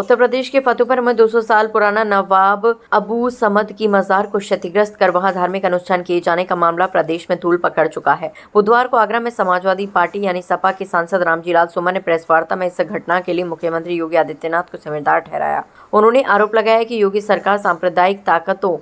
उत्तर प्रदेश के फतेहपुर में 200 साल पुराना नवाब अबू समद की मजार को क्षतिग्रस्त कर वहां धार्मिक अनुष्ठान किए जाने का मामला प्रदेश में धूल पकड़ चुका है। बुधवार को आगरा में समाजवादी पार्टी यानी सपा के सांसद रामजी लाल सुमन ने प्रेस वार्ता में इस घटना के लिए मुख्यमंत्री योगी आदित्यनाथ को जिम्मेदार ठहराया। उन्होंने आरोप लगाया कि योगी सरकार सांप्रदायिक ताकतों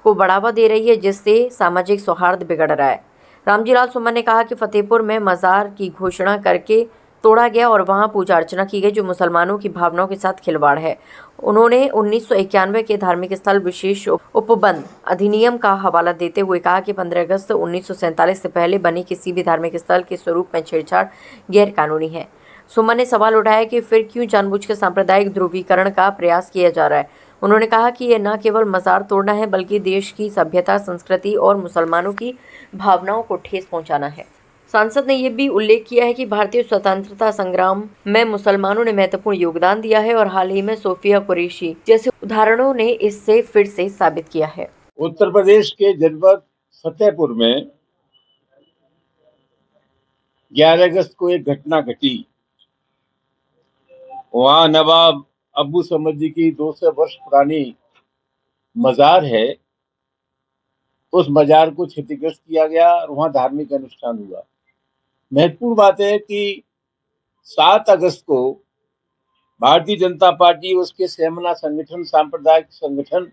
को बढ़ावा दे रही है, जिससे सामाजिक सौहार्द बिगड़ रहा है। रामजी लाल सुमन ने कहा कि फतेहपुर में मजार की घोषणा करके तोड़ा गया और वहां पूजा अर्चना की गई, जो मुसलमानों की भावनाओं के साथ खिलवाड़ है। उन्होंने 1991 के धार्मिक स्थल विशेष उपबंध अधिनियम का हवाला देते हुए कहा कि 15 अगस्त 1947 से पहले बनी किसी भी धार्मिक स्थल के स्वरूप में छेड़छाड़ गैर कानूनी है। सुमन ने सवाल उठाया कि फिर क्यों जानबूझकर सांप्रदायिक ध्रुवीकरण का प्रयास किया जा रहा है। उन्होंने कहा कि यह न केवल मजार तोड़ना है, बल्कि देश की सभ्यता, संस्कृति और मुसलमानों की भावनाओं को ठेस पहुंचाना है। सांसद ने यह भी उल्लेख किया है कि भारतीय स्वतंत्रता संग्राम में मुसलमानों ने महत्वपूर्ण योगदान दिया है और हाल ही में सोफिया कुरैशी जैसे उदाहरणों ने इससे फिर से साबित किया है। उत्तर प्रदेश के जनपद फतेहपुर में 11 अगस्त को एक घटना घटी। वहां नवाब अबू समद जी की 200 वर्ष पुरानी मजार है। उस मजार को क्षतिग्रस्त किया गया और वहां धार्मिक अनुष्ठान हुआ। महत्वपूर्ण बात है कि 7 अगस्त को भारतीय जनता पार्टी उसके सेमना संगठन, सांप्रदायिक संगठन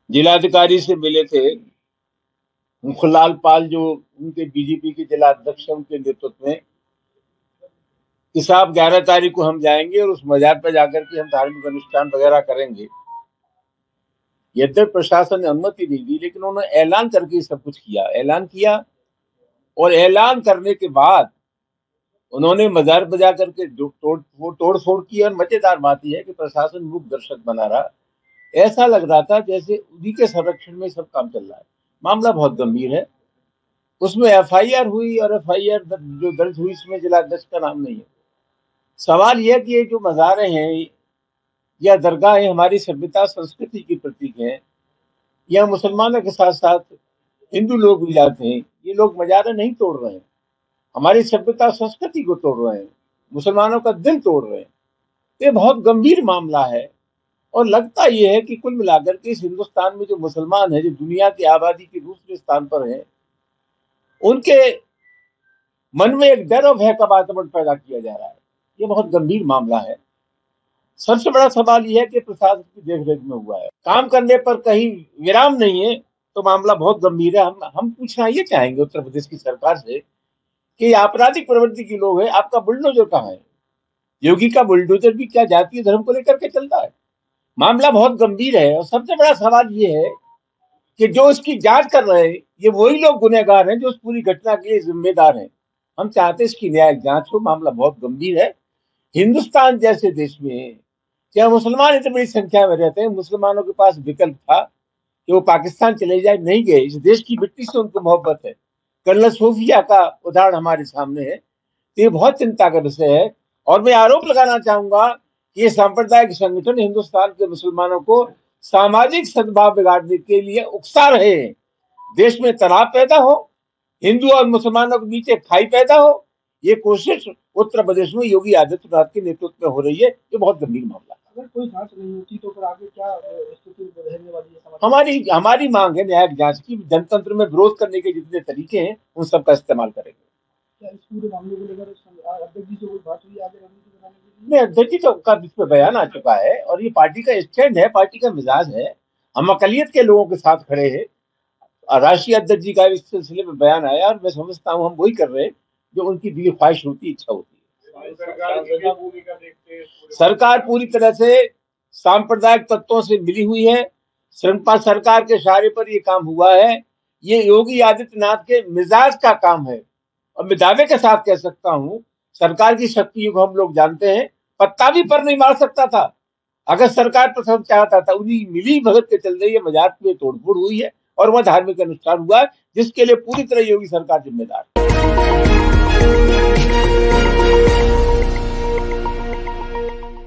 जिलाधिकारी से मिले थे। मुखलाल पाल जो उनके बीजेपी के जिला अध्यक्ष हैं, उनके नेतृत्व में कि साहब 11 तारीख को हम जाएंगे और उस मजार पर जाकर के हम धार्मिक अनुष्ठान वगैरह करेंगे। यद्यपि प्रशासन ने अनुमति नहीं दी, लेकिन उन्होंने ऐलान करके सब कुछ किया। ऐलान किया और ऐलान करने के बाद उन्होंने मजार बजा करके तोड़ फोड़ की। और मजेदार बात यह है कि प्रशासन मूक दर्शक बना रहा। ऐसा लग रहा था जैसे उन्हीं के संरक्षण में सब काम चल रहा है। मामला बहुत गंभीर है। उसमें एफआईआर हुई और एफआईआर जो दर्ज हुई इसमें जिलाध्यक्ष का नाम नहीं है। सवाल यह कि ये जो मजारें हैं या दरगाहें हमारी सभ्यता संस्कृति की प्रतीक हैं। यह मुसलमानों के साथ साथ हिंदू लोग भी जाते हैं। ये लोग मजारें नहीं तोड़ रहे हैं, हमारी सभ्यता संस्कृति को तोड़ रहे हैं, मुसलमानों का दिल तोड़ रहे हैं। ये बहुत गंभीर मामला है। और लगता यह है कि कुल मिलाकर के इस हिंदुस्तान में जो मुसलमान है, जो दुनिया की आबादी के दूसरे स्थान पर है, उनके मन में एक डर और भय का वातावरण पैदा किया जा रहा है। ये बहुत गंभीर मामला है। सबसे बड़ा सवाल यह है कि प्रशासन की देखरेख में हुआ है। काम करने पर कहीं विराम नहीं है तो मामला बहुत गंभीर है। हम पूछना ये चाहेंगे उत्तर प्रदेश की सरकार से कि आपराधिक प्रवृत्ति के लोग हैं, आपका बुलडोजर कहाँ है? योगी का बुलडोजर भी क्या जातीय धर्म को लेकर के चलता है? मामला बहुत गंभीर है। और सबसे बड़ा सवाल ये है कि जो इसकी जांच कर रहे हैं, ये वही लोग गुनहगार हैं जो उस पूरी घटना के लिए जिम्मेदार हैं। हम चाहते हैं इसकी न्यायिक जांच हो। मामला बहुत गंभीर है। हिंदुस्तान जैसे देश में क्या मुसलमान इतनी बड़ी संख्या में रहते हैं, मुसलमानों के पास विकल्प था कि वो पाकिस्तान चले जाए, नहीं गए। इस देश की मिट्टी से उनको मोहब्बत है। कर्नल सोफिया का उदाहरण हमारे सामने है। तो ये बहुत चिंता का विषय है। और मैं आरोप लगाना चाहूंगा कि ये सांप्रदायिक संगठन हिंदुस्तान के मुसलमानों को सामाजिक सद्भाव बिगाड़ने के लिए उकसा रहे हैं। देश में तनाव पैदा हो, हिंदू और मुसलमानों के बीच एक खाई पैदा हो, ये कोशिश उत्तर प्रदेश में योगी आदित्यनाथ के नेतृत्व में हो रही है। ये बहुत गंभीर मामला है। अगर कोई जांच नहीं होती तो फिर आगे क्या स्थिति रहने वाली है? हमारी मांग है न्यायिक जांच की। जनतंत्र में विरोध करने के जितने तरीके हैं उन सब का इस्तेमाल करेंगे। क्या इस पूरे मामले को लेकर अध्यक्ष जी से कोई बात हुई आगे रणनीति बनाने के लिए? नहीं, अध्यक्ष जी का इस पर बयान आ चुका है और ये पार्टी का स्टैंड है, पार्टी का मिजाज है। हम अकलियत के लोगों के साथ खड़े हैं। राष्ट्रीय अध्यक्ष जी का इस सिलसिले में बयान आया और मैं समझता हूँ हम वही कर रहे हैं जो उनकी दिली ख्वाहिश होती, इच्छा होती है। सरकार पूरी तरह से सांप्रदायिक तत्वों से मिली हुई है। सरकार के इशारे पर ये काम हुआ है। ये योगी आदित्यनाथ के मिजाज का काम है। और मैं दावे के साथ कह सकता हूं, सरकार की शक्तियों को हम लोग जानते हैं। पत्ता भी पर नहीं मार सकता था अगर सरकार प्रथम चाहता था। उन्हीं मिली भगत के चलते ये मजाक में तोड़फोड़ हुई है और वह धार्मिक अनुष्ठान हुआ है, जिसके लिए पूरी तरह योगी सरकार जिम्मेदार है।